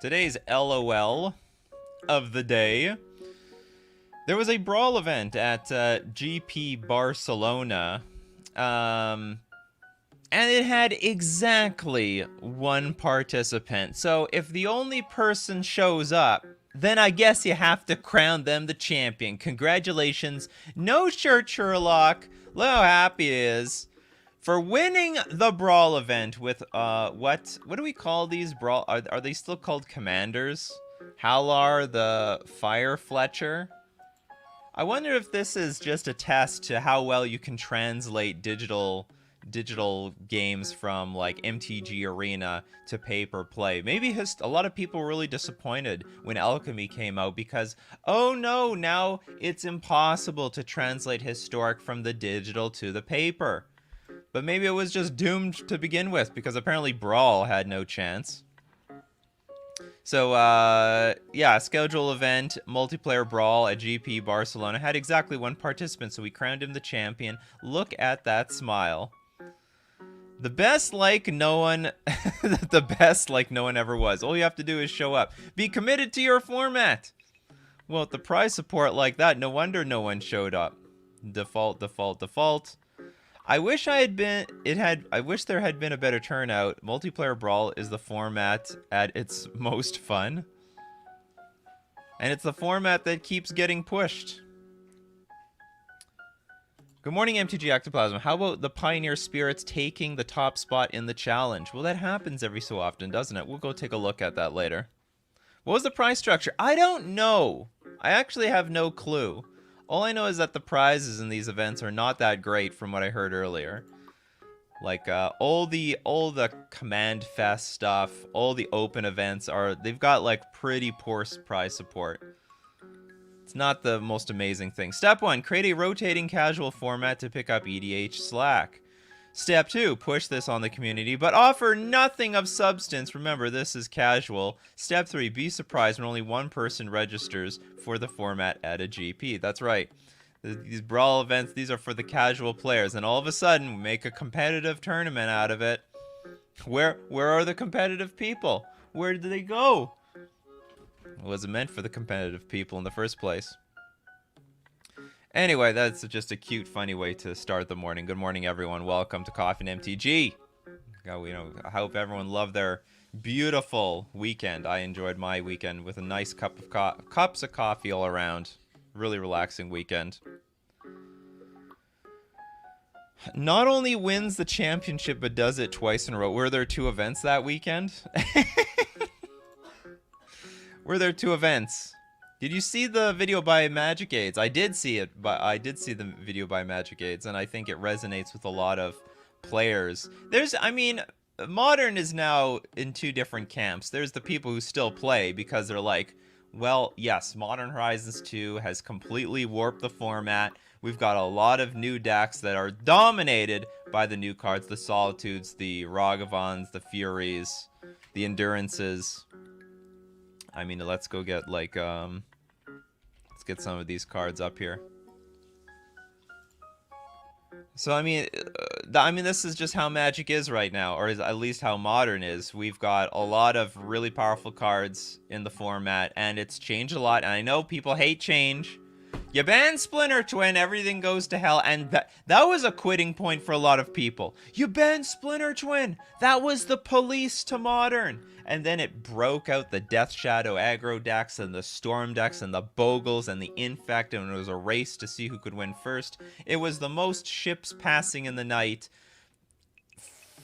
Today's LOL of the day. There was a brawl event at GP Barcelona. And it had exactly one participant. So if the only person shows up, then I guess you have to crown them the champion. Congratulations. No shirt Sherlock. Look how happy he is for winning the brawl event with what do we call these brawl? Are they still called commanders? Halar the Fire Fletcher. I wonder if this is just a test to how well you can translate digital games from like MTG Arena to pay-per-play. Maybe a lot of people were really disappointed when Alchemy came out because, oh no, now it's impossible to translate Historic from the digital to the paper. But maybe it was just doomed to begin with because apparently Brawl had no chance. So, yeah, schedule event, multiplayer brawl at GP Barcelona. Had exactly one participant, so we crowned him the champion. Look at that smile. The best like no one, the best like no one ever was. All you have to do is show up. Be committed to your format. Well, with the prize support like that, no wonder no one showed up. Default, default, default. I wish I wish there had been a better turnout. Multiplayer Brawl is the format at its most fun. And it's the format that keeps getting pushed. Good morning, MTG Ectoplasm. How about the Pioneer Spirits taking the top spot in the challenge? Well, that happens every so often, doesn't it? We'll go take a look at that later. What was the prize structure? I don't know. I actually have no clue. All I know is that the prizes in these events are not that great from what I heard earlier. Like, all the Command Fest stuff, all the open events they've got like pretty poor prize support. It's not the most amazing thing. Step 1, create a rotating casual format to pick up EDH Slack. Step 2, push this on the community, but offer nothing of substance. Remember, this is casual. Step 3, be surprised when only one person registers for the format at a GP. That's right. These brawl events, these are for the casual players. And all of a sudden, we make a competitive tournament out of it. Where are the competitive people? Where did they go? It wasn't meant for the competitive people in the first place. Anyway, that's just a cute, funny way to start the morning. Good morning, everyone. Welcome to Coffee and MTG. I hope everyone loved their beautiful weekend. I enjoyed my weekend with a nice cups of coffee all around. Really relaxing weekend. Not only wins the championship, but does it twice in a row. Were there 2 events that weekend? Were there 2 events? Did you see the video by Magic Aids? I did see it, but I did see the video by Magic Aids, and I think it resonates with a lot of players. Modern is now in 2 different camps. There's the people who still play because they're like, well, yes, Modern Horizons 2 has completely warped the format. We've got a lot of new decks that are dominated by the new cards, the Solitudes, the Ragavans, the Furies, the Endurances. I mean, let's go get, like, let's get some of these cards up here. So, I mean, this is just how Magic is right now, or is at least how Modern is. We've got a lot of really powerful cards in the format, and it's changed a lot. And I know people hate change. You ban Splinter Twin, everything goes to hell, and that was a quitting point for a lot of people. You ban Splinter Twin! That was the police to Modern! And then it broke out the Death Shadow aggro decks and the Storm decks and the Bogles and the Infect, and it was a race to see who could win first. It was the most ships passing in the night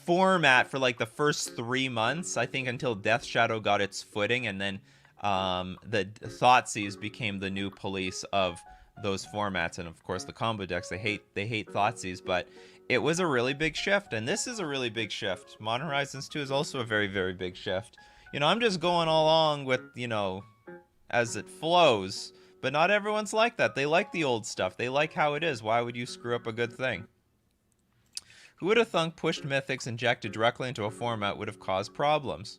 format for like the first 3 months, I think, until Death Shadow got its footing, and then the Thoughtseize became the new police of those formats. And of course the combo decks, they hate Thoughtseize, but it was a really big shift, and this is a really big shift. Modern Horizons 2 is also a very, very big shift. You know, I'm just going along with, you know, as it flows, but not everyone's like that. They like the old stuff. They like how it is. Why would you screw up a good thing? Who would have thunk pushed Mythics injected directly into a format would have caused problems?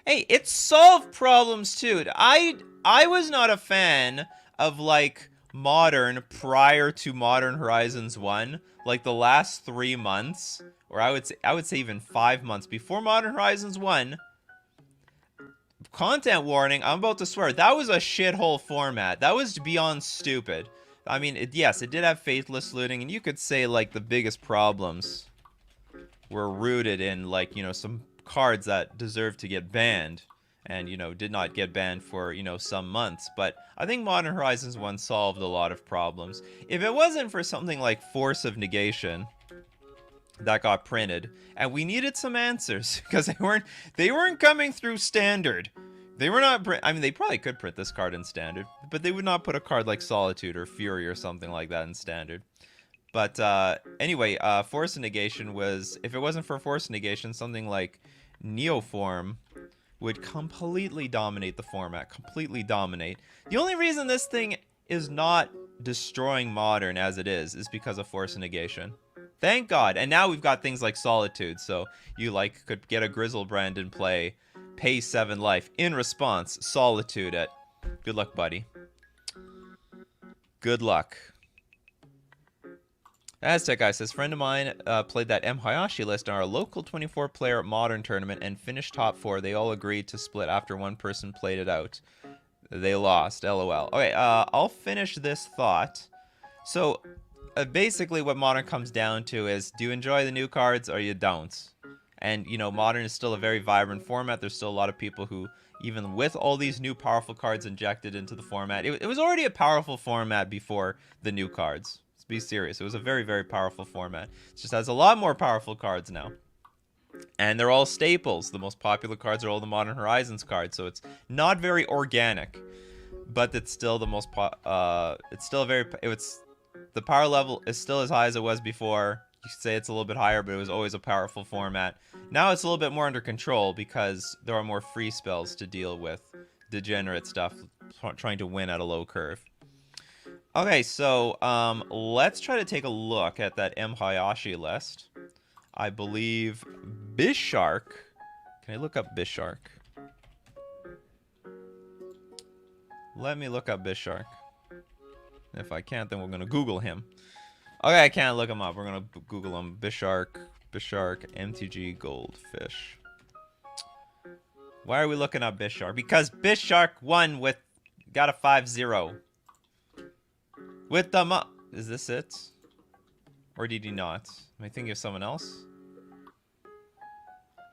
Hey, it solved problems too. I was not a fan of, like, Modern prior to Modern Horizons 1. Like the last 3 months, or I would say even 5 months before Modern Horizons 1, content warning, I'm about to swear, that was a shithole format. That was beyond stupid. I mean, yes, it did have faithless looting, and you could say, like, the biggest problems were rooted in, like, you know, some cards that deserved to get banned, and, you know, did not get banned for, you know, some months. But I think Modern Horizons 1 solved a lot of problems. If it wasn't for something like Force of Negation that got printed, and we needed some answers, because they weren't coming through standard. They were not I mean, they probably could print this card in standard, but they would not put a card like Solitude or Fury or something like that in standard. But anyway, Force Negation was, if it wasn't for Force Negation, something like Neoform would completely dominate the format, completely dominate. The only reason this thing is not destroying Modern as it is because of Force Negation. Thank God. And now we've got things like Solitude, so you like could get a Grizzlebrand in play, pay 7 life. In response, Solitude it. Good luck, buddy. Good luck. Aztec Guy says, friend of mine played that M. Hayashi list in our local 24-player Modern tournament and finished top 4. They all agreed to split after one person played it out. They lost, lol. Okay, I'll finish this thought. So, basically what Modern comes down to is, do you enjoy the new cards or you don't? And, you know, Modern is still a very vibrant format. There's still a lot of people who, even with all these new powerful cards injected into the format, it was already a powerful format before the new cards. Let's be serious. It was a very, very powerful format. It just has a lot more powerful cards now. And they're all staples. The most popular cards are all the Modern Horizons cards, so it's not very organic. But it's still the most, it's still a very, the power level is still as high as it was before. You could say it's a little bit higher, but it was always a powerful format. Now it's a little bit more under control because there are more free spells to deal with degenerate stuff, trying to win at a low curve. Okay, so let's try to take a look at that M. Hayashi list. I believe Bishark. Can I look up Bishark? Let me look up Bishark. If I can't, then we're going to Google him. Okay, I can't look him up. We're going to Google him. Bishark, MTG Goldfish. Why are we looking up Bishark? Because Bishark won with, got a 5-0. With the is this it? Or did he not? Am I thinking of someone else?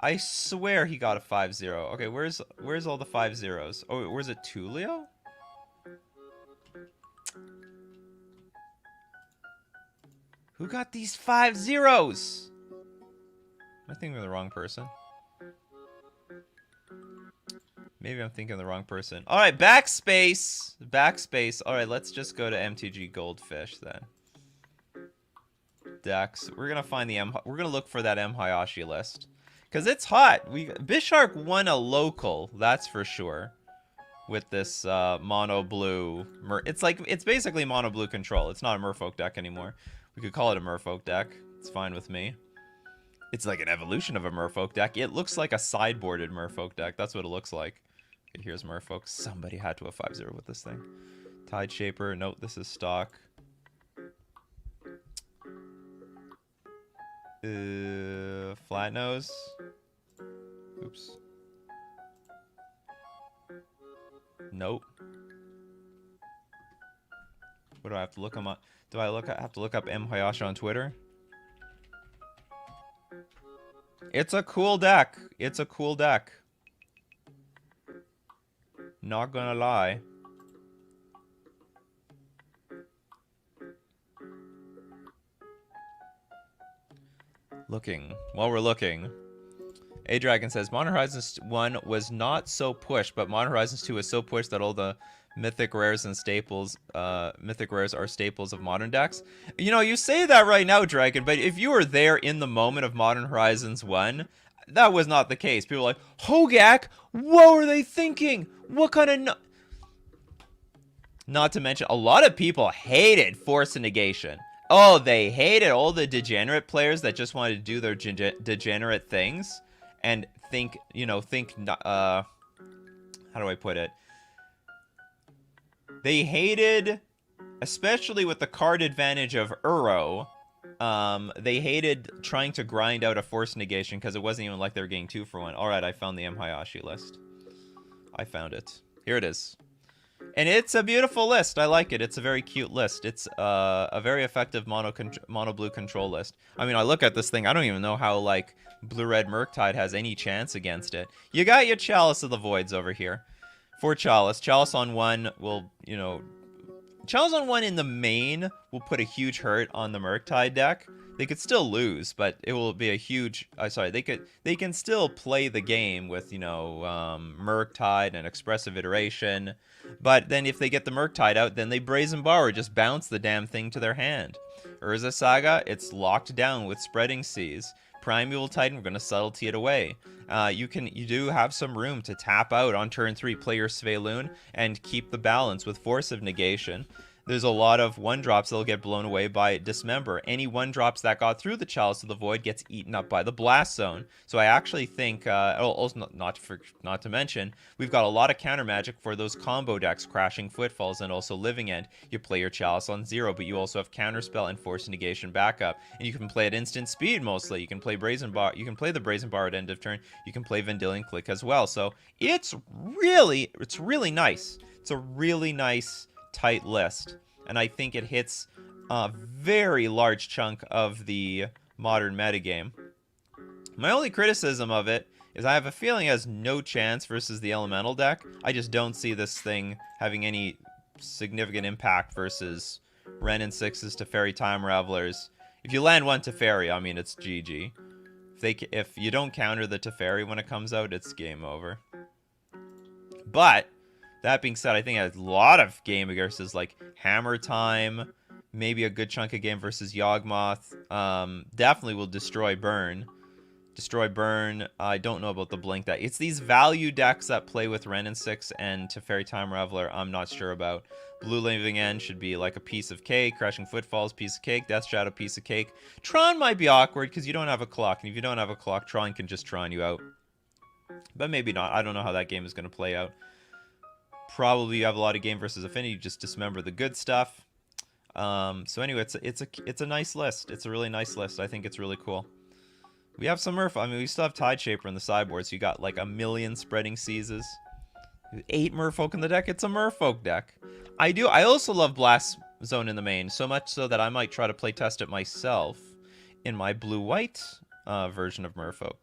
I swear he got a 5-0. Okay, where's all the 5-0s? Oh, where's it? Tulio? Who got these 5-0s? Am I thinking of the wrong person? Maybe I'm thinking of the wrong person. Alright, backspace. Backspace. Alright, let's just go to MTG Goldfish then. Decks. We're gonna find the we're gonna look for that M. Hayashi list. Because it's hot. Bishark won a local, that's for sure. With this mono blue. It's basically mono blue control. It's not a Merfolk deck anymore. We could call it a Merfolk deck. It's fine with me. It's like an evolution of a Merfolk deck. It looks like a sideboarded Merfolk deck. That's what it looks like. Okay, here's Merfolk. Somebody had to have 5-0 with this thing. Tide Shaper. Note this is stock. Flat Nose. Oops. Nope. What do I have to look him up? Do I have to look up M. Hayashi on Twitter? It's a cool deck. It's a cool deck. Not gonna lie. Looking. While we're looking, A-Dragon says, Modern Horizons 1 was not so pushed, but Modern Horizons 2 is so pushed that all the mythic rares and staples, mythic rares are staples of modern decks. You know, you say that right now, Dragon, but if you were there in the moment of Modern Horizons 1, that was not the case. People were like, Hogak, what were they thinking? What kind of no... Not to mention, a lot of people hated Force of Negation. Oh, they hated all the degenerate players that just wanted to do their degenerate things and think, you know, how do I put it? They hated, especially with the card advantage of Uro, they hated trying to grind out a Force Negation because it wasn't even like they were getting 2 for 1. Alright, I found the M. Hayashi list. I found it. Here it is. And it's a beautiful list. I like it. It's a very cute list. It's a very effective mono blue control list. I mean, I look at this thing. I don't even know how, like, blue-red Murktide has any chance against it. You got your Chalice of the Voids over here. For Chalice. Chalice on 1 will, you know... Chalice on 1 in the main will put a huge hurt on the Murktide deck. They could still lose, but it will be a huge... sorry, they can still play the game with, you know, Murktide and Expressive Iteration. But then if they get the Murktide out, then they Brazen Bar or just bounce the damn thing to their hand. Urza Saga, it's locked down with Spreading Seas. Primeval Titan, we're going to subtlety it away. You do have some room to tap out on turn 3, play your Sveloon, and keep the balance with Force of Negation. There's a lot of 1-drops that'll get blown away by Dismember. Any 1-drops that got through the Chalice of the Void gets eaten up by the Blast Zone. So I actually think, also not to mention, we've got a lot of counter magic for those combo decks, Crashing Footfalls and also Living End. You play your Chalice on 0, but you also have Counterspell and Force Negation backup. And you can play at instant speed mostly. You can play Brazen Bar. You can play the Brazen Bar at end of turn. You can play Vendilion Click as well. So it's really nice. It's a really nice tight list, and I think it hits a very large chunk of the modern metagame. My only criticism of it is I have a feeling it has no chance versus the elemental deck. I just don't see this thing having any significant impact versus Wrenn and 6's Teferi Time Revelers. If you land one Teferi, I mean, it's GG. If you don't counter the Teferi when it comes out, it's game over. But that being said, I think it has a lot of game versus, like, Hammer Time, maybe a good chunk of game versus Yawgmoth. Definitely will destroy Burn. Destroy Burn. I don't know about the Blink deck. It's these value decks that play with Wrenn and 6 and Teferi Time Reveler I'm not sure about. Blue Living End should be like a piece of cake. Crashing Footfalls, piece of cake. Death Shadow, piece of cake. Tron might be awkward because you don't have a clock. And if you don't have a clock, Tron can just Tron you out. But maybe not. I don't know how that game is going to play out. Probably you have a lot of game versus Affinity, just dismember the good stuff. So anyway, it's a nice list. It's a really nice list. I think it's really cool. We have some Merfolk. I mean, we still have Tideshaper in the sideboard, so you got like a million Spreading Seas. 8 Merfolk in the deck. It's a Merfolk deck. I also love Blast Zone in the main, so much so that I might try to play test it myself in my blue-white version of Merfolk,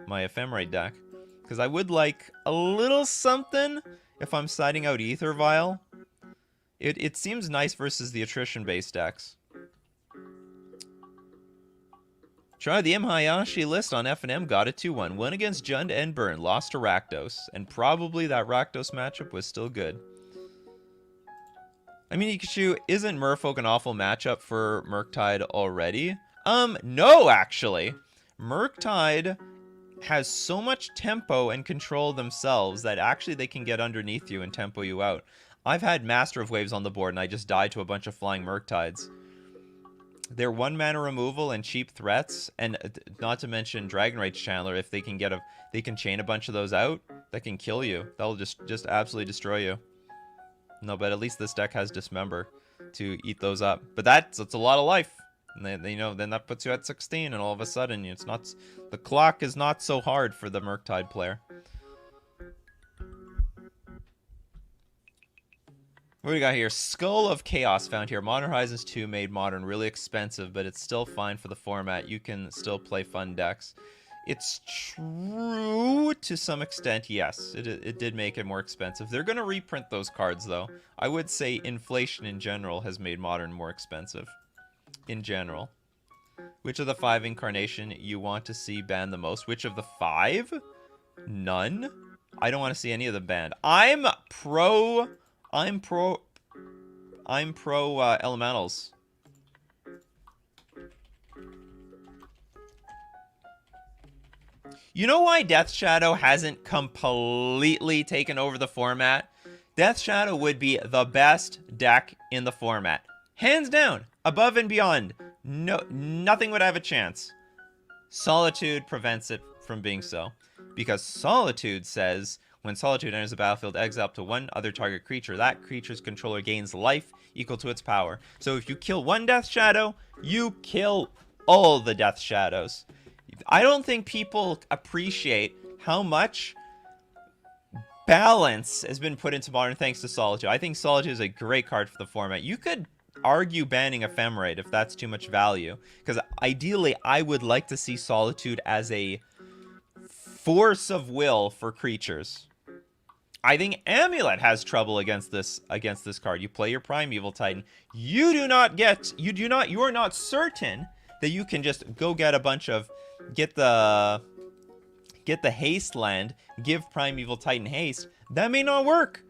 my Ephemerate deck, because I would like a little something. If I'm siding out Ether Vial, it seems nice versus the attrition-based decks. Try the Imhayashi list on F&M, got it 2-1. Won against Jund and Burn, lost to Rakdos, and probably that Rakdos matchup was still good. I mean, Nikachu, isn't Merfolk an awful matchup for Murktide already? No, actually. Murktide has so much tempo and control themselves that actually they can get underneath you and tempo you out. I've had Master of Waves on the board and I just died to a bunch of flying Murktides. They're 1-mana removal and cheap threats, and not to mention Dragon Rage Channeler. If they can they can chain a bunch of those out, that can kill you. That'll just absolutely destroy you. No, but at least this deck has Dismember to eat those up. But that's a lot of life. And then, you know, then that puts you at 16, and all of a sudden, it's not, the clock is not so hard for the Murktide player. What do we got here? Skull of Chaos found here. Modern Horizons 2 made Modern really expensive, but it's still fine for the format. You can still play fun decks. It's true to some extent, yes. It did make it more expensive. They're going to reprint those cards, though. I would say inflation in general has made Modern more expensive. In general. Which of the 5 incarnation you want to see banned the most? Which of the 5? None? I don't want to see any of them banned. I'm pro elementals. You know why Death Shadow hasn't completely taken over the format? Death Shadow would be the best deck in the format. Hands down. Above and beyond. No, nothing would have a chance. Solitude prevents it from being so. Because Solitude says, when Solitude enters the battlefield, exile up to one other target creature. That creature's controller gains life equal to its power. So if you kill one Death Shadow, you kill all the Death Shadows. I don't think people appreciate how much balance has been put into Modern thanks to Solitude. I think Solitude is a great card for the format. You could argue banning Ephemerate if that's too much value, because ideally I would like to see Solitude as a force of will for creatures. I think Amulet has trouble against this card. You play your Primeval Titan. You are not certain that you can just go get a bunch of get the haste land, give Primeval Titan haste. That may not work.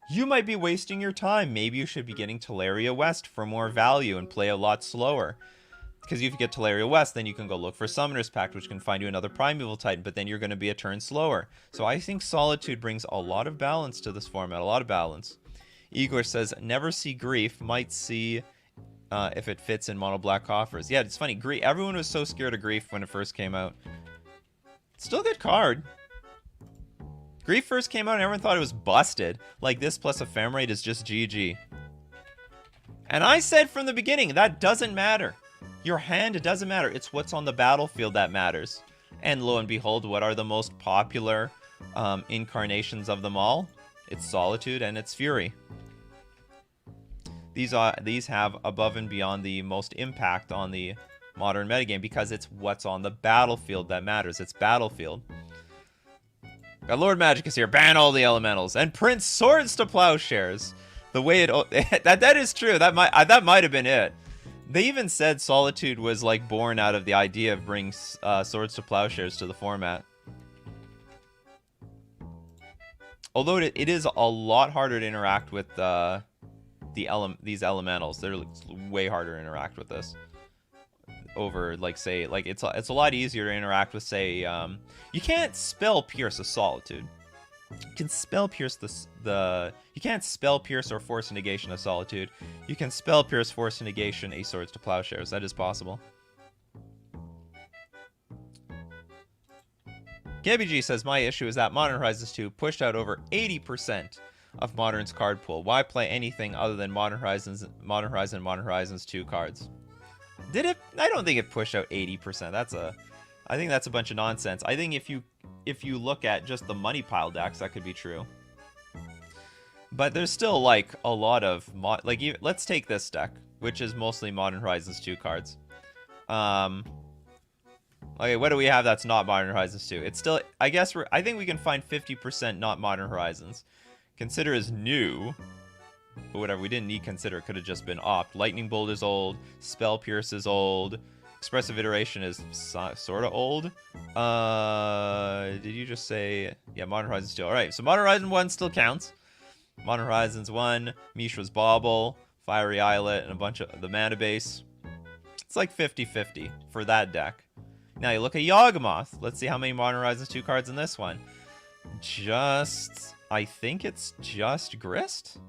You might be wasting your time. Maybe you should be getting Teleria West for more value and play a lot slower. Because if you get Teleria West, then you can go look for Summoner's Pact, which can find you another Primeval Titan, but then you're going to be a turn slower. So I think Solitude brings a lot of balance to this format, a lot of balance. Igor says, never see Grief, might see if it fits in Mono Black Coffers. Yeah, it's funny, everyone was so scared of Grief when it first came out. Still a good card. Grief first came out and everyone thought it was busted. Like, this plus Ephemerate is just GG. And I said from the beginning, that doesn't matter. Your hand, it doesn't matter. It's what's on the battlefield that matters. And lo and behold, what are the most popular incarnations of them all? It's Solitude and it's Fury. These have above and beyond the most impact on the modern metagame because it's what's on the battlefield that matters. It's battlefield. Got Lord Magic is here. Ban all the elementals and print Swords to Plowshares. The way it that is true. That might have been it. They even said Solitude was like born out of the idea of bringing Swords to Plowshares to the format. Although it is a lot harder to interact with these elementals. They're way harder to interact with this. Over like say like it's a lot easier to interact with say you can't spell Pierce a Solitude. You can spell Pierce you can't spell Pierce or Force Negation a Solitude. You can spell Pierce, Force Negation a Swords to Plowshares. That is possible. KBG says, my issue is that Modern Horizons 2 pushed out over 80% of Modern's card pool. Why play anything other than Modern Horizon, Modern Horizons 2 cards? Did it? I don't think it pushed out 80%. I think that's a bunch of nonsense. I think if you look at just the money pile decks, that could be true. But there's still like a lot of let's take this deck, which is mostly Modern Horizons 2 cards. Okay, what do we have that's not Modern Horizons 2? It's still, I think we can find 50% not Modern Horizons. Consider is new. But whatever, we didn't need Consider. It could have just been Opt. Lightning Bolt is old. Spell Pierce is old. Expressive Iteration is sort of old. Did you just say... Yeah, Modern Horizons 2. Alright, so Modern Horizon 1 still counts. Modern Horizons 1, Mishra's Bauble, Fiery Islet, and a bunch of the mana base. It's like 50-50 for that deck. Now you look at Yawgmoth. Let's see how many Modern Horizons 2 cards in this one. I think it's just Grist?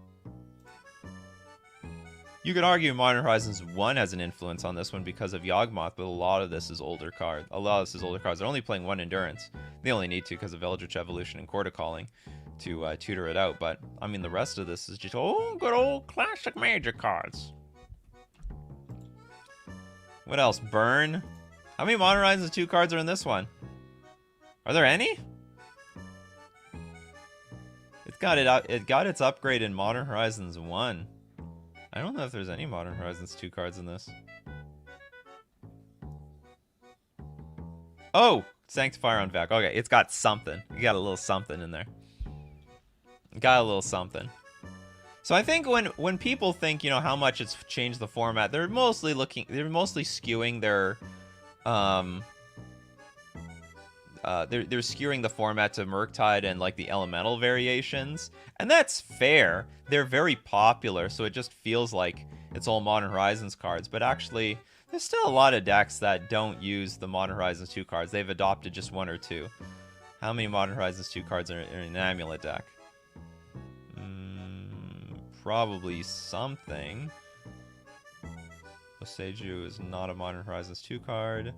You could argue Modern Horizons 1 has an influence on this one because of Yawgmoth, but a lot of this is older cards. They're only playing one Endurance. They only need to because of Eldritch Evolution and Quarter Calling to tutor it out. But, I mean, the rest of this is just, good old classic Magic cards. What else? Burn? How many Modern Horizons 2 cards are in this one? Are there any? It got its upgrade in Modern Horizons 1. I don't know if there's any Modern Horizons 2 cards in this. Oh! Sanctifier on Vac. Okay, it's got something. You got a little something in there. Got a little something. So I think when people think, you know, how much it's changed the format, they're mostly skewing their they're skewing the format to Murktide and like the elemental variations, and that's fair. They're very popular, so it just feels like it's all Modern Horizons cards, but actually there's still a lot of decks that don't use the Modern Horizons 2 cards. They've adopted just one or two. How many Modern Horizons 2 cards are in an Amulet deck? Probably something. Oseju is not a Modern Horizons 2 card.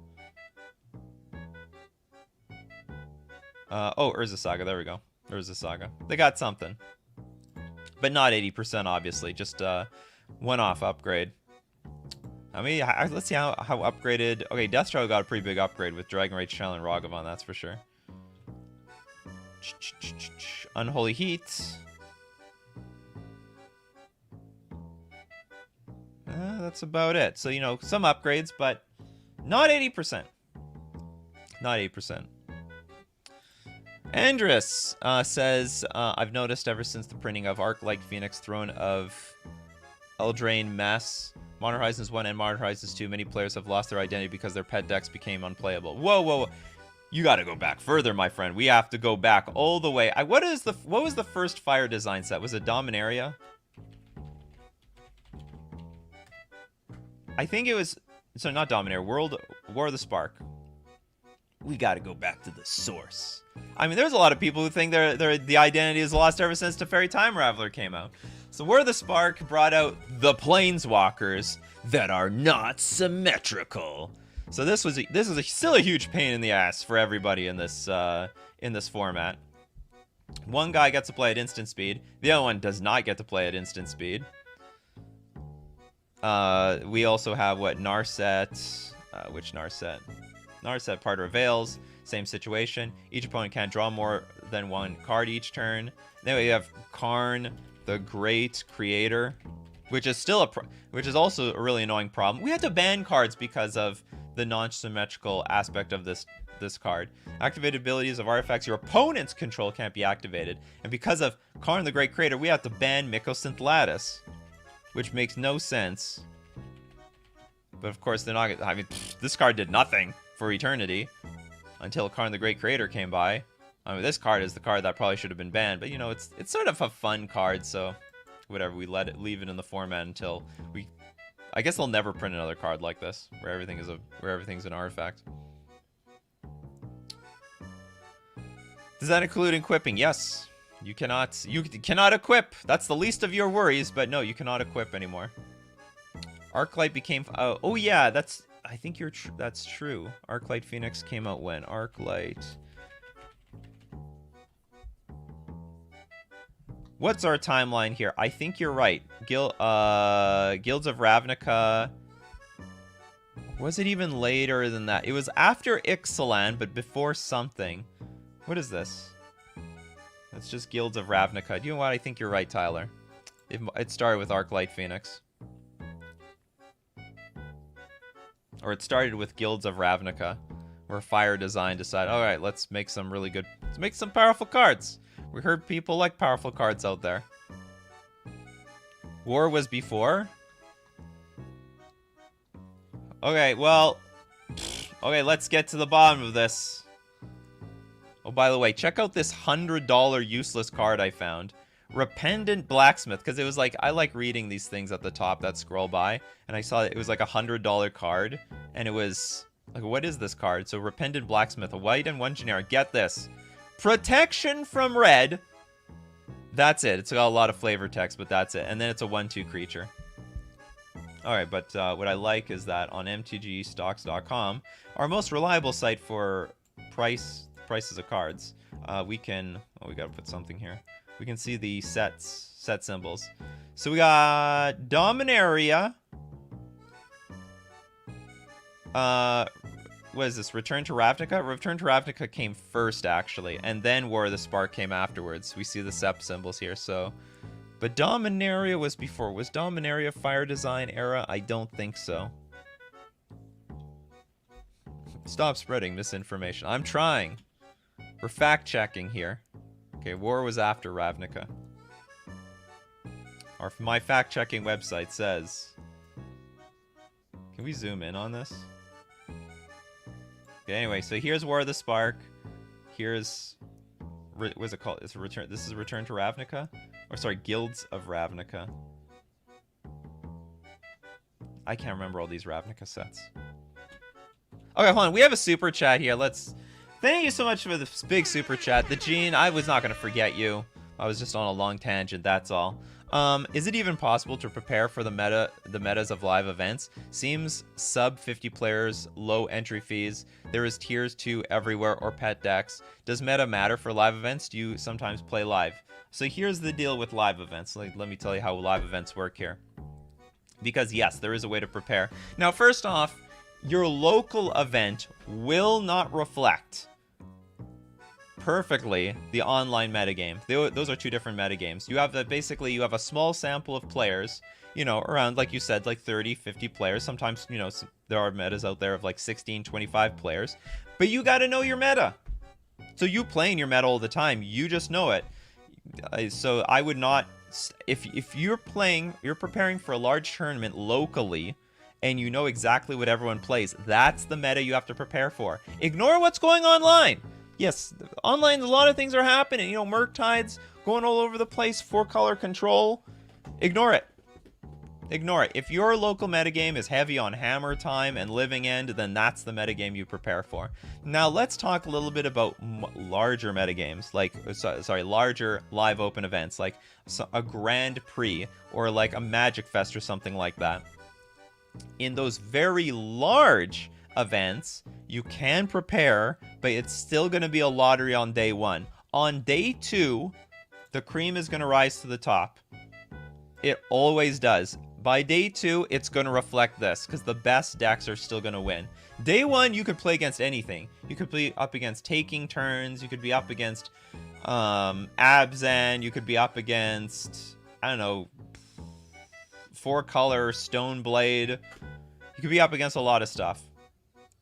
Oh, Urza Saga. There we go. Urza Saga. They got something. But not 80%, obviously. Just one-off upgrade. I mean, let's see how upgraded... Okay, Deathstroke got a pretty big upgrade with Dragon Rage Channel and Ragavan, that's for sure. Unholy Heat. That's about it. So, you know, some upgrades, but not 80%. Not 8%. Andrus says, I've noticed ever since the printing of Arc-Light Phoenix, Throne of Eldraine Mass, Modern Horizons 1 and Modern Horizons 2, many players have lost their identity because their pet decks became unplayable. Whoa, whoa, whoa. You got to go back further, my friend. We have to go back all the way. What was the first Fire design set? Was it Dominaria? I think it was... So, not Dominaria. War of the Spark. We got to go back to the source. I mean, there's a lot of people who think the identity is lost ever since Teferi Time Raveler came out. So War of the Spark brought out the Planeswalkers that are not symmetrical. So this is still a huge pain in the ass for everybody in this format. One guy gets to play at instant speed. The other one does not get to play at instant speed. We also have Narset. Which Narset? Narset, Part of Veils. Same situation. Each opponent can't draw more than one card each turn. Then we have Karn, the Great Creator, which is also a really annoying problem. We had to ban cards because of the non-symmetrical aspect of this card. Activated abilities of artifacts your opponent's control can't be activated. And because of Karn, the Great Creator, we have to ban Mycosynth Lattice, which makes no sense. But of course, they're not. I mean, this card did nothing for eternity until Karn the Great Creator came by. I mean, this card is the card that probably should have been banned, but you know, it's sort of a fun card, so whatever. We leave it in the format until we. I guess they'll never print another card like this, where everything's an artifact. Does that include equipping? Yes. You cannot equip. That's the least of your worries, but no, you cannot equip anymore. Arclight became. Oh yeah, I think that's true. Arclight Phoenix came out when? Arclight. What's our timeline here? I think you're right. Guilds of Ravnica. Was it even later than that? It was after Ixalan, but before something. What is this? That's just Guilds of Ravnica. You know what? I think you're right, Tyler. It started with Arclight Phoenix. Or it started with Guilds of Ravnica, where Fire Design decided, all right, let's make some powerful cards. We heard people like powerful cards out there. War was before? Okay, well, okay, let's get to the bottom of this. Oh, by the way, check out this $100 useless card I found. Rependant Blacksmith, because it was like, I like reading these things at the top that scroll by, and I saw that it was like a $100 card, and it was like, what is this card? So Rependant Blacksmith, a white and one generic. Get this. Protection from red. That's it. It's got a lot of flavor text, but that's it. And then it's a 1/2 creature. Alright, but what I like is that on mtgstocks.com, our most reliable site for prices of cards, we can... Oh, we gotta put something here. We can see the set symbols. So we got Dominaria. What is this? Return to Ravnica? Return to Ravnica came first, actually. And then War of the Spark came afterwards. We see the SEP symbols here, so... But Dominaria was before. Was Dominaria Fire Design era? I don't think so. Stop spreading misinformation. I'm trying. We're fact-checking here. Okay, War was after Ravnica. Or my fact-checking website says... Can we zoom in on this? Okay, anyway, so here's War of the Spark. Here's... What's it called? It's Return. This is Return to Ravnica? Or sorry, Guilds of Ravnica. I can't remember all these Ravnica sets. Okay, hold on. We have a super chat here. Thank you so much for this big super chat. The Gene, I was not going to forget you. I was just on a long tangent, that's all. Is it even possible to prepare for the metas of live events? Seems sub 50 players, low entry fees. There is tiers 2 everywhere or pet decks. Does meta matter for live events? Do you sometimes play live? So here's the deal with live events. Let me tell you how live events work here. Because yes, there is a way to prepare. Now, first off, your local event will not reflect perfectly the online metagame. Those are two different metagames. You have basically you have a small sample of players, you know, around, like you said, like 30, 50 players. Sometimes, you know, there are metas out there of like 16, 25 players. But you got to know your meta. So you playing your meta all the time. You just know it. So I would not... If you're preparing for a large tournament locally, and you know exactly what everyone plays, that's the meta you have to prepare for. Ignore what's going online. Yes, online, a lot of things are happening. You know, Murktide's going all over the place, 4-color control. Ignore it. Ignore it. If your local metagame is heavy on hammer time and living end, then that's the metagame you prepare for. Now, let's talk a little bit about larger metagames, like, larger live open events, like a Grand Prix or like a Magic Fest or something like that. In those very large events, you can prepare, but it's still going to be a lottery on day one. On day two, the cream is going to rise to the top. It always does. By day two, it's going to reflect this, because the best decks are still going to win. Day one, you could play against anything. You could be up against Taking Turns. You could be up against Abzan. You could be up against, I don't know, 4-color Stoneblade. You could be up against a lot of stuff.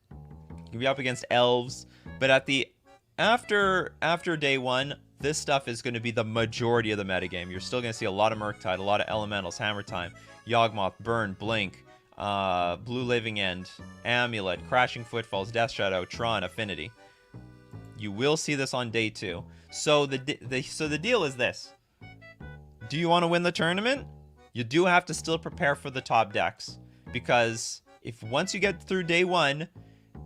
You could be up against elves. But at the after day one, this stuff is going to be the majority of the metagame. You're still going to see a lot of Murktide, a lot of Elementals, Hammer Time, Yawgmoth, Burn, Blink, Blue Living End, Amulet, Crashing Footfalls, Death Shadow, Tron, Affinity. You will see this on day two. So the deal is this. Do you want to win the tournament? You do have to still prepare for the top decks. Because if once you get through day one,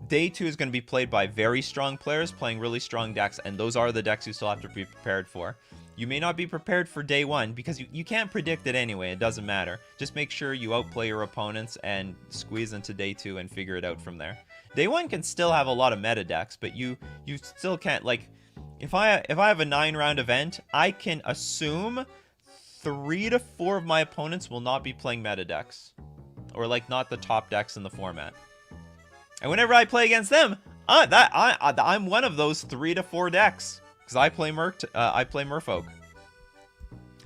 day two is going to be played by very strong players playing really strong decks, and those are the decks you still have to be prepared for. You may not be prepared for day one because you can't predict it anyway. It doesn't matter. Just make sure you outplay your opponents and squeeze into day two and figure it out from there. Day one can still have a lot of meta decks, but you still can't, like, if I have a 9-round event, I can assume 3 to 4 of my opponents will not be playing meta decks, or like not the top decks in the format. And whenever I play against them, I'm one of those 3 to 4 decks. Because I play Merfolk.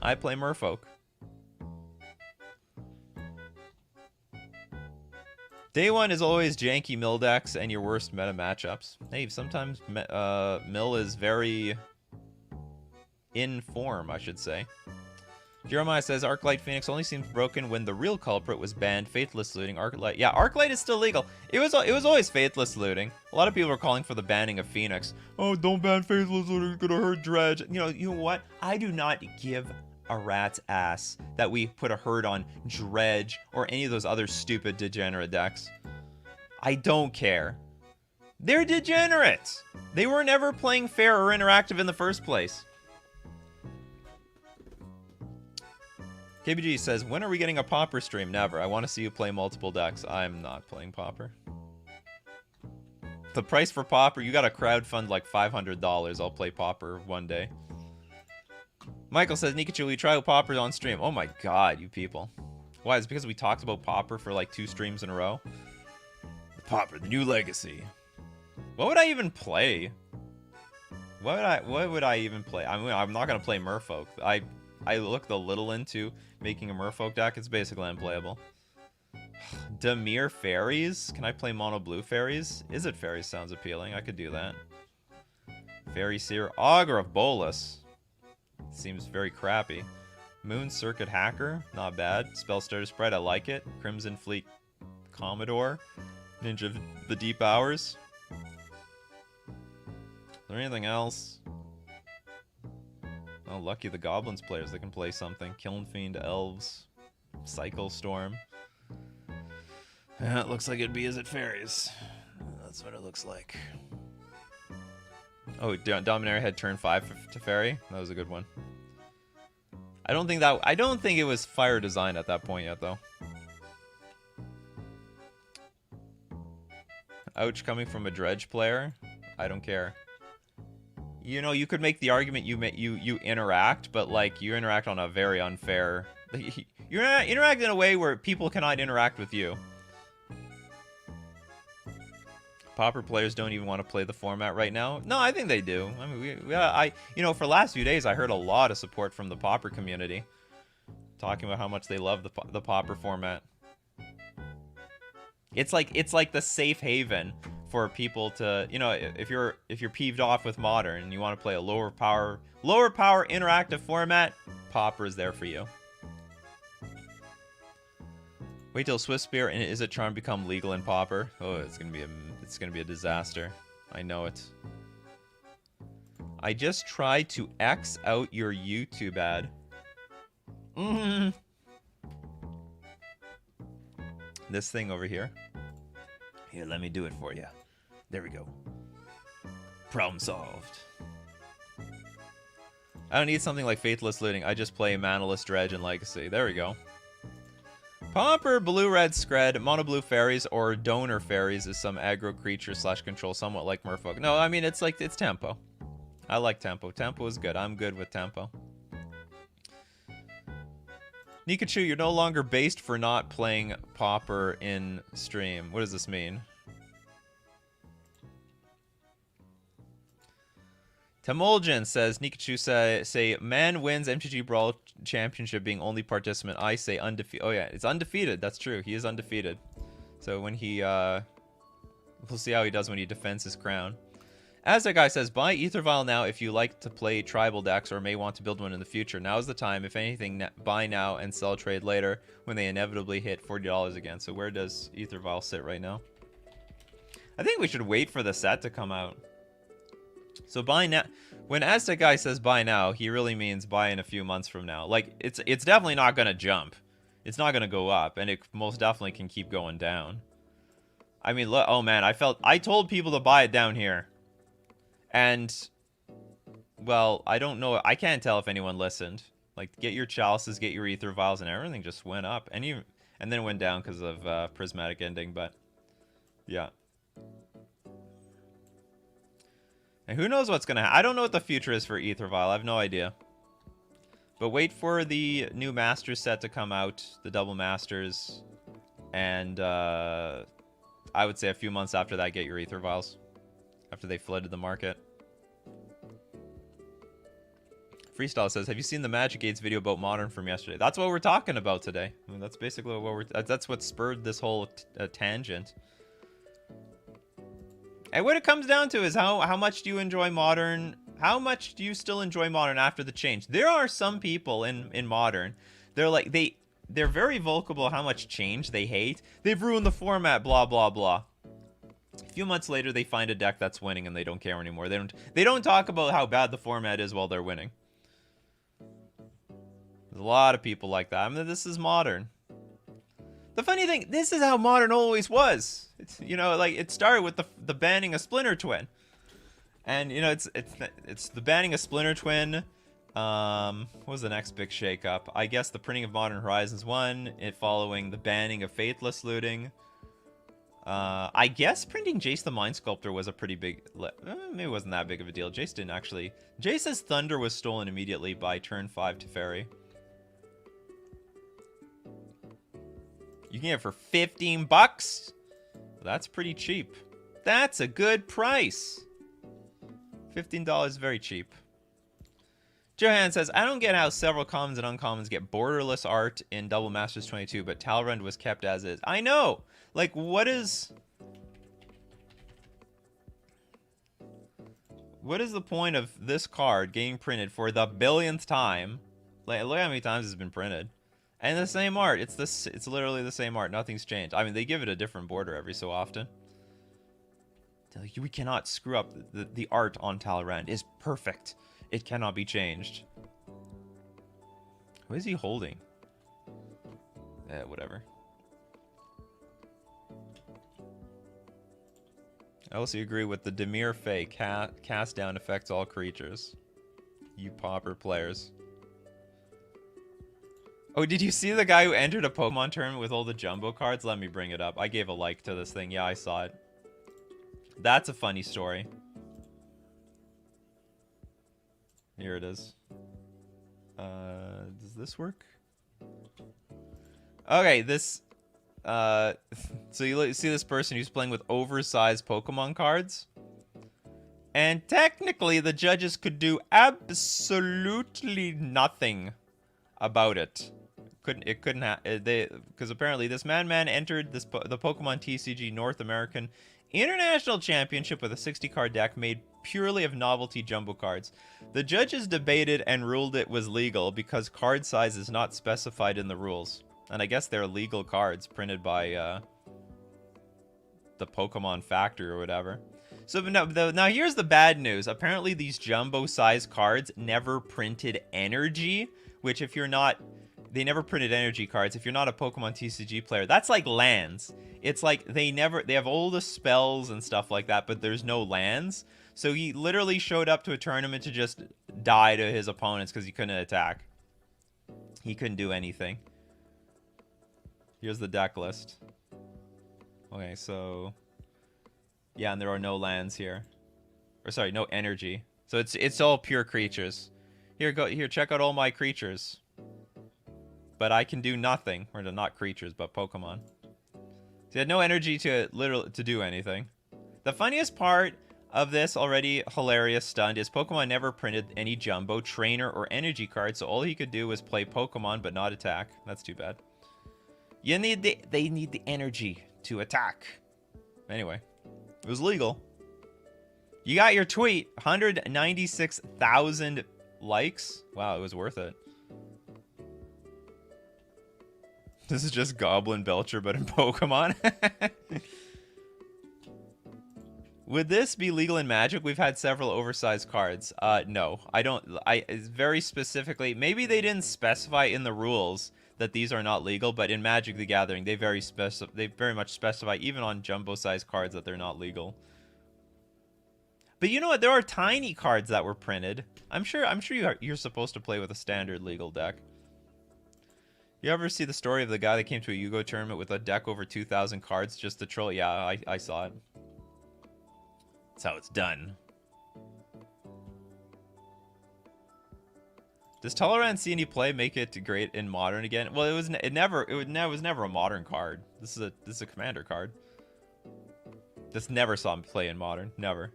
I play Merfolk. Day one is always janky mill decks and your worst meta matchups. Hey, sometimes mill is very in form, I should say. Jeremiah says Arclight Phoenix only seems broken when the real culprit was banned. Faithless looting. Arclight. Yeah, Arclight is still legal. It was always Faithless looting. A lot of people are calling for the banning of Phoenix. Oh, don't ban Faithless looting. It's gonna hurt Dredge. You know what? I do not give a rat's ass that we put a hurt on Dredge or any of those other stupid degenerate decks. I don't care. They're degenerates. They were never playing fair or interactive in the first place. KBG says, when are we getting a Pauper stream? Never. I want to see you play multiple decks. I'm not playing Pauper. The price for Pauper, you got to crowdfund like $500. I'll play Pauper one day. Michael says, Nikachu, will you try Pauper on stream? Oh my god, you people. Why? Is it because we talked about Pauper for like 2 streams in a row? Pauper, the new legacy. What would I even play? What would I even play? I mean, I'm not going to play Merfolk. I looked a little into making a Merfolk deck. It's basically unplayable. Dimir Fairies? Can I play mono blue fairies? Izzet Fairies sounds appealing. I could do that. Fairy Seer. Augur of Bolus. Seems very crappy. Moon Circuit Hacker. Not bad. Spellstarter Spread. I like it. Crimson Fleet Commodore. Ninja of the Deep Hours. Is there anything else? Oh, lucky the Goblins players that can play something. Kiln Fiend, Elves, Cycle Storm. Yeah, it looks like it'd be Izzet Fairies. That's what it looks like. Oh, Dominaria had turn 5 to Fairy. That was a good one. I don't think it was fire design at that point yet, though. Ouch, coming from a Dredge player. I don't care. You know, you could make the argument you interact, but like you interact on a very unfair. You interact in a way where people cannot interact with you. Pauper players don't even want to play the format right now. No, I think they do. I mean, you know, for the last few days, I heard a lot of support from the Pauper community, talking about how much they love the Pauper format. It's like the safe haven for people to, you know, if you're peeved off with Modern and you want to play a lower power interactive format, Pauper is there for you. Wait till Swiftspear and Is It Charm become legal in Pauper. Oh, it's gonna be a disaster. I know it. I just tried to X out your YouTube ad. This thing over here. Here, let me do it for you. There we go. Problem solved. I don't need something like Faithless Looting. I just play Manaless Dredge and Legacy. There we go. Pauper, blue-red Scred, mono-blue fairies, or donor fairies is some aggro creature / control, somewhat like Merfolk. No, I mean, it's tempo. I like tempo. Tempo is good. I'm good with tempo. Nikachu, you're no longer based for not playing Pauper in stream. What does this mean? Tamoljan says, Nikachu say man wins MTG Brawl Championship being only participant. I say undefeated. Oh yeah, it's undefeated. That's true. He is undefeated. So when he, we'll see how he does when he defends his crown. As that guy says, buy Aether Vial now if you like to play tribal decks or may want to build one in the future. Now is the time. If anything, buy now and sell trade later when they inevitably hit $40 again. So where does Aether Vial sit right now? I think we should wait for the set to come out. So buy now. When Aztec guy says buy now, he really means buy in a few months from now. Like, it's definitely not going to jump. It's not going to go up, and it most definitely can keep going down. I mean, look, oh man, I told people to buy it down here. And, well, I don't know. I can't tell if anyone listened. Like, get your chalices, get your Aether Vials, and everything just went up. And then it went down because of Prismatic Ending, but yeah. And who knows what's going to happen. I don't know what the future is for Aether Vial. I have no idea. But wait for the new Masters set to come out. The Double Masters. And I would say a few months after that, get your Aether Vials. After they flooded the market. Freestyle says, have you seen the Magic Aids video about Modern from yesterday? That's what we're talking about today. I mean, that's basically what that's what spurred this whole tangent. And what it comes down to is how much do you enjoy Modern? How much do you still enjoy Modern after the change? There are some people in Modern, they're very vocal about how much change they hate. They've ruined the format, blah blah blah. A few months later, they find a deck that's winning and they don't care anymore. They don't talk about how bad the format is while they're winning. There's a lot of people like that. I mean, this is Modern. The funny thing, this is how Modern always was. It's, you know, like, it started with the banning of Splinter Twin. And, you know, it's the banning of Splinter Twin. What was the next big shakeup? I guess the printing of Modern Horizons 1, it following the banning of Faithless Looting. I guess printing Jace the Mind Sculptor was a pretty big... maybe it wasn't that big of a deal. Jace didn't actually... Jace's Thunder was stolen immediately by turn 5 Teferi. You can get it for 15 bucks. That's pretty cheap. That's a good price. $15 is very cheap. Johan says, I don't get how several commons and uncommons get borderless art in Double Masters 22, but Talrend was kept as is. I know. Like, what is the point of this card getting printed for the billionth time? Like, look how many times it's been printed. And the same art. It's literally the same art. Nothing's changed. I mean, they give it a different border every so often. We cannot screw up. The art on Talrand is perfect. It cannot be changed. What is he holding? Whatever. I also agree with the Demir Fae. Cast down affects all creatures. You Pauper players. Oh, did you see the guy who entered a Pokemon tournament with all the jumbo cards? Let me bring it up. I gave a like to this thing. Yeah, I saw it. That's a funny story. Here it is. Does this work? Okay, this So you see this person who's playing with oversized Pokemon cards, and technically the judges could do absolutely nothing about it. Because apparently this madman entered the Pokemon TCG North American International Championship with a 60 card deck made purely of novelty jumbo cards. The judges debated and ruled it was legal because card size is not specified in the rules. And I guess they're legal cards printed by the Pokemon factory or whatever. So now here's the bad news. Apparently these jumbo size cards never printed energy, which if you're not... They never printed energy cards. If you're not a Pokemon TCG player, that's like lands. It's like they have all the spells and stuff like that, but there's no lands. So he literally showed up to a tournament to just die to his opponents because he couldn't attack. He couldn't do anything. Here's the deck list. Okay, so... Yeah, and there are no lands here. Or sorry, no energy. So it's all pure creatures. Here, check out all my creatures. But I can do nothing. Or not creatures, but Pokemon. So he had no energy to do anything. The funniest part of this already hilarious stunt is Pokemon never printed any jumbo, trainer, or energy cards, so all he could do was play Pokemon but not attack. That's too bad. They need the energy to attack. Anyway, it was legal. You got your tweet. 196,000 likes. Wow, it was worth it. This is just Goblin Belcher, but in Pokemon. Would this be legal in Magic? We've had several oversized cards. No, I don't. Very specifically, maybe they didn't specify in the rules that these are not legal, but in Magic the Gathering, they very much specify, even on jumbo-sized cards, that they're not legal. But you know what? There are tiny cards that were printed. I'm sure you're supposed to play with a standard legal deck. You ever see the story of the guy that came to a Yu-Gi-Oh tournament with a deck over 2,000 cards just to troll? Yeah, I saw it. That's how it's done. Does Tolerant see any play make it great in Modern again? Well, it was never a Modern card. This is a Commander card. This never saw him play in Modern. Never.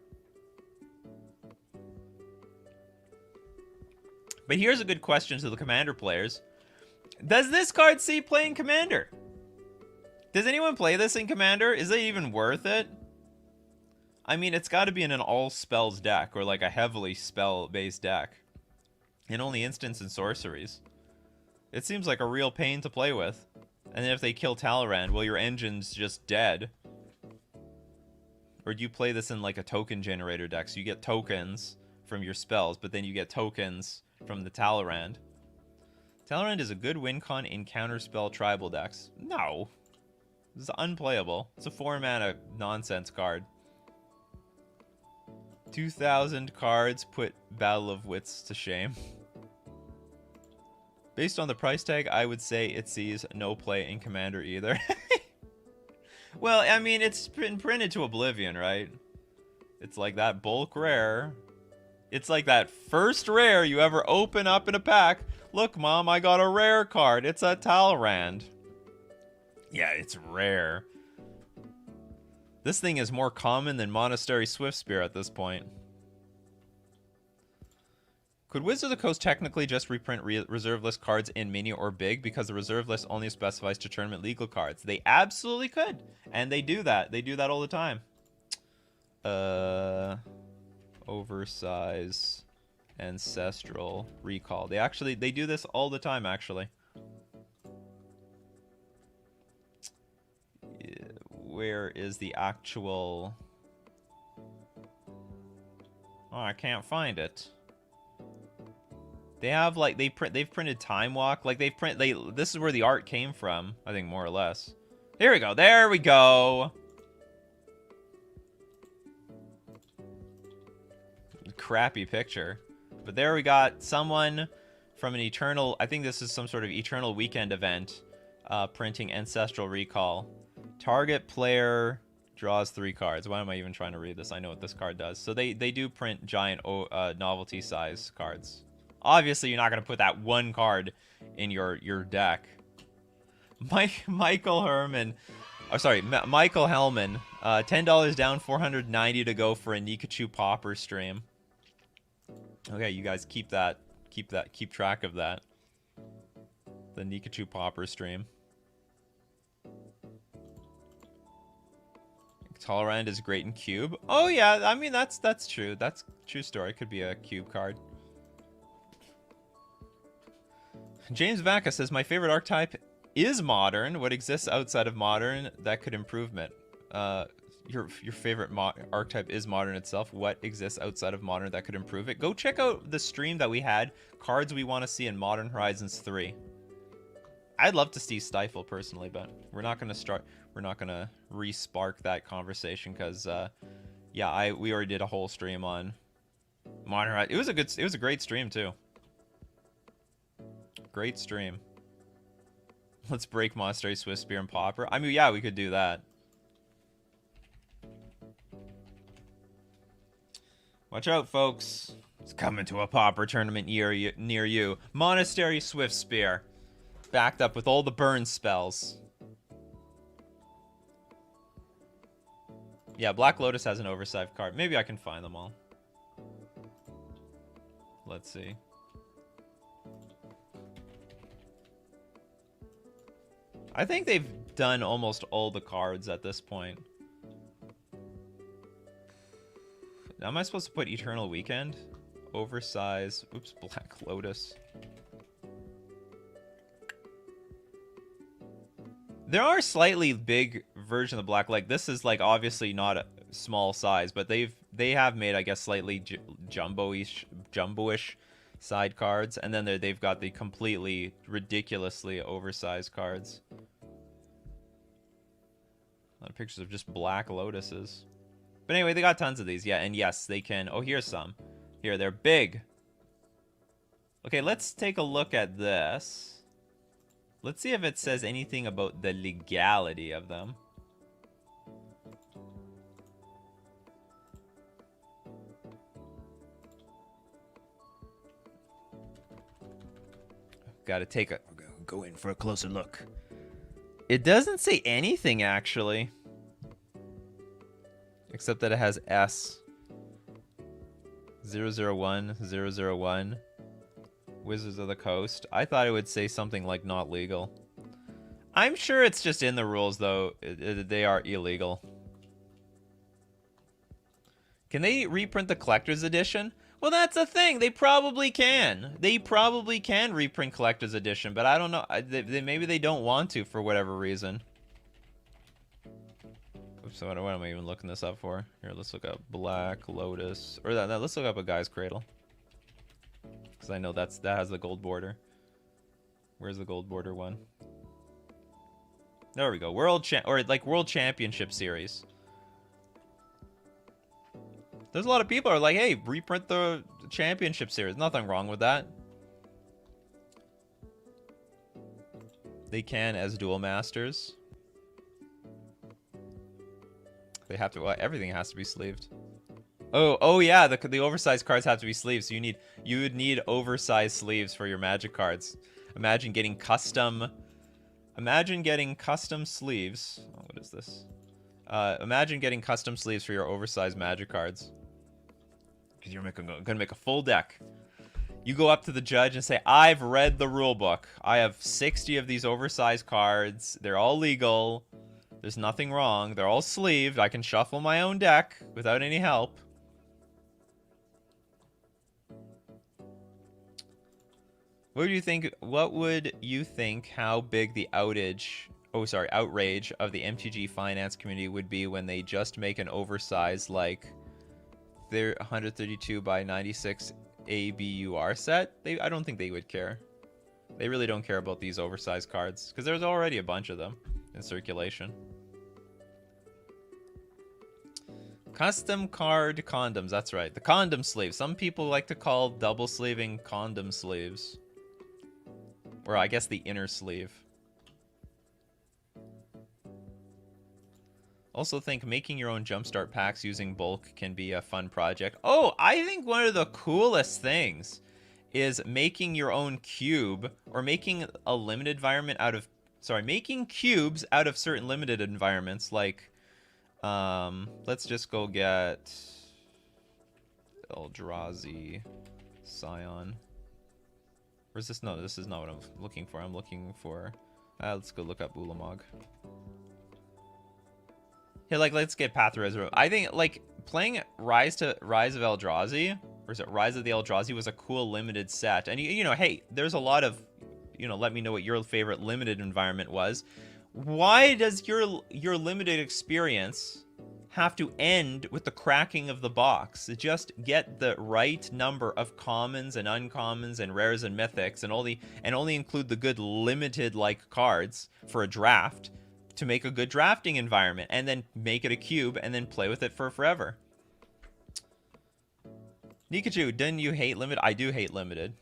But here's a good question to the Commander players. Does this card see play in Commander? Does anyone play this in Commander? Is it even worth it? I mean, it's got to be in an all-spells deck, or like a heavily spell-based deck. And only instants and sorceries. It seems like a real pain to play with. And then if they kill Talrand, well, your engine's just dead. Or do you play this in like a token generator deck? So you get tokens from your spells, but then you get tokens from the Talrand. Talrand is a good win con in counterspell tribal decks. No. This is unplayable. It's a 4-mana nonsense card. 2,000 cards put Battle of Wits to shame. Based on the price tag, I would say it sees no play in Commander either. Well, I mean, it's been printed to oblivion, right? It's like that bulk rare. It's like that first rare you ever open up in a pack. Look, Mom, I got a rare card. It's a Talrand. Yeah, it's rare. This thing is more common than Monastery Swiftspear at this point. Could Wizards of the Coast technically just reprint reserve list cards in mini or big because the reserve list only specifies to tournament legal cards? They absolutely could. And they do that. They do that all the time. Oversize Ancestral Recall. They do this all the time, actually. Where is the actual... Oh, I can't find it. They have like they've printed Time Walk, like this is where the art came from, I think, more or less. Here we go. There we go. Crappy picture. But there we got someone from an Eternal, I think this is some sort of Eternal Weekend event, printing Ancestral Recall. Target player draws 3 cards. Why am I even trying to read this? I know what this card does. So they do print giant novelty size cards. Obviously, you're not going to put that one card in your deck. Michael Herman. Oh, sorry, Michael Hellman. $10 down, 490 to go for a Nikachu Popper stream. Okay, you guys keep track of that. The Nikachu Popper stream. Tolerant is great in cube. Oh yeah, I mean that's true. That's true story. Could be a cube card. James Vaca says my favorite archetype is modern. What exists outside of modern that could improve it? Your favorite archetype is modern itself. What exists outside of modern that could improve it? Go check out the stream that we had. Cards we want to see in Modern Horizons 3. I'd love to see Stifle personally, but we're not gonna start. We're not gonna re-spark that conversation because, yeah, we already did a whole stream on Modern Horizons. It was a great stream too. Great stream. Let's break Monastery, Swift Spear, and Popper. I mean, yeah, we could do that. Watch out, folks. It's coming to a Popper tournament near you. Monastery, Swift Spear. Backed up with all the burn spells. Yeah, Black Lotus has an oversized card. Maybe I can find them all. Let's see. I think they've done almost all the cards at this point. Am I supposed to put Eternal Weekend? Oversize. Oops, Black Lotus. There are slightly big versions of Black. Like, this is, like, obviously not a small size, but they have made, I guess, slightly jumbo-ish side cards, and then they've got the completely ridiculously oversized cards. A lot of pictures of just Black Lotuses. But anyway, they got tons of these, yeah, and yes, they can... Oh, here's some. Here, they're big. Okay, let's take a look at this. Let's see if it says anything about the legality of them. Gotta go in for a closer look. It doesn't say anything, actually. Except that it has S. 001, 001. Wizards of the Coast. I thought it would say something like not legal. I'm sure it's just in the rules, though. They are illegal. Can they reprint the collector's edition? Well, that's the thing. They probably can. They probably can reprint collector's edition, but I don't know. Maybe they don't want to for whatever reason. Oops, what am I even looking this up for? Here, let's look up Black Lotus. Or let's look up a Guy's Cradle. Because I know that has the gold border. Where's the gold border one? There we go. World Championship Series. There's a lot of people who are like, hey, reprint the Championship Series. Nothing wrong with that. They can as Duel Masters. They have to. Well, everything has to be sleeved. Oh yeah, the oversized cards have to be sleeved. So you would need oversized sleeves for your Magic cards. Imagine getting custom sleeves. Oh, what is this? Imagine getting custom sleeves for your oversized Magic cards. Because you're gonna make a full deck. You go up to the judge and say, I've read the rule book. I have 60 of these oversized cards. They're all legal. There's nothing wrong. They're all sleeved. I can shuffle my own deck without any help. What would you think how big the outrage of the MTG finance community would be when they just make an oversized, like, their 132 by 96 ABUR set? I don't think they would care. They really don't care about these oversized cards, because there's already a bunch of them in circulation. Custom card condoms, that's right. The condom sleeve. Some people like to call double sleeving condom sleeves. Or I guess the inner sleeve. Also think making your own jumpstart packs using bulk can be a fun project. Oh, I think one of the coolest things is making your own cube or making a limited environment out of sorry, making cubes out of certain limited environments, like, let's just go get Eldrazi Scion. Or is this? No, this is not what I'm looking for. I'm looking for, let's go look up Ulamog. Yeah, like, let's get Path of Resurrection. I think, like, playing Rise of Eldrazi, or is it Rise of the Eldrazi, was a cool limited set. And, you know, hey, there's a lot of, you know, let me know what your favorite limited environment was. Why does your limited experience have to end with the cracking of the box? Just get the right number of commons and uncommons and rares and mythics, and only include the good limited like cards for a draft to make a good drafting environment, and then make it a cube and then play with it for forever. Nikachu, didn't you hate limited? I do hate limited.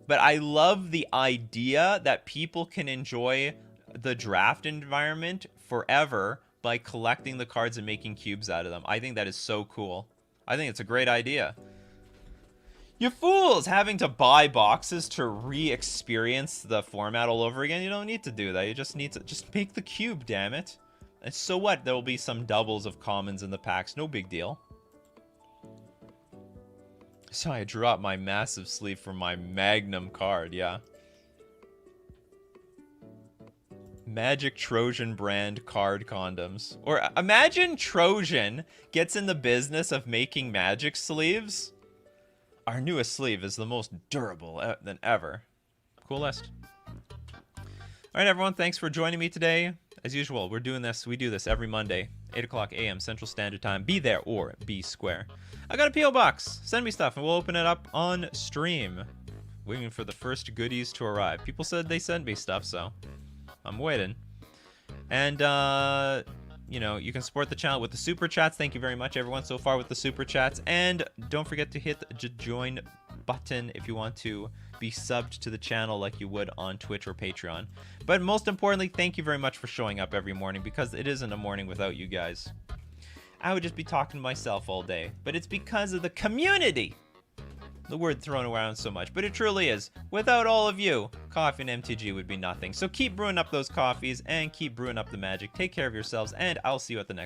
But I love the idea that people can enjoy the draft environment forever by collecting the cards and making cubes out of them. I think that is so cool. I think it's a great idea. You fools, having to buy boxes to re-experience the format all over again. You don't need to do that. You just need to just make the cube, damn it. And so what? There will be some doubles of commons in the packs. No big deal. So I dropped my massive sleeve for my Magnum card, yeah. Magic Trojan brand card condoms. Or imagine Trojan gets in the business of making Magic sleeves. Our newest sleeve is the most durable than ever. Coolest. Alright everyone, thanks for joining me today. As usual, we do this every Monday, 8 o'clock a.m. Central Standard Time. Be there or be square. I got a P.O. box. Send me stuff and we'll open it up on stream. Waiting for the first goodies to arrive. People said they sent me stuff, so I'm waiting. And, you know, you can support the channel with the super chats. Thank you very much, everyone, so far with the super chats. And don't forget to hit the join button if you want to be subbed to the channel like you would on Twitch or Patreon. But most importantly, thank you very much for showing up every morning, because it isn't a morning without you guys. I would just be talking to myself all day, but it's because of the community. The word thrown around so much, but it truly is. Without all of you, Coffee and MTG would be nothing. So keep brewing up those coffees and keep brewing up the magic. Take care of yourselves, and I'll see you at the next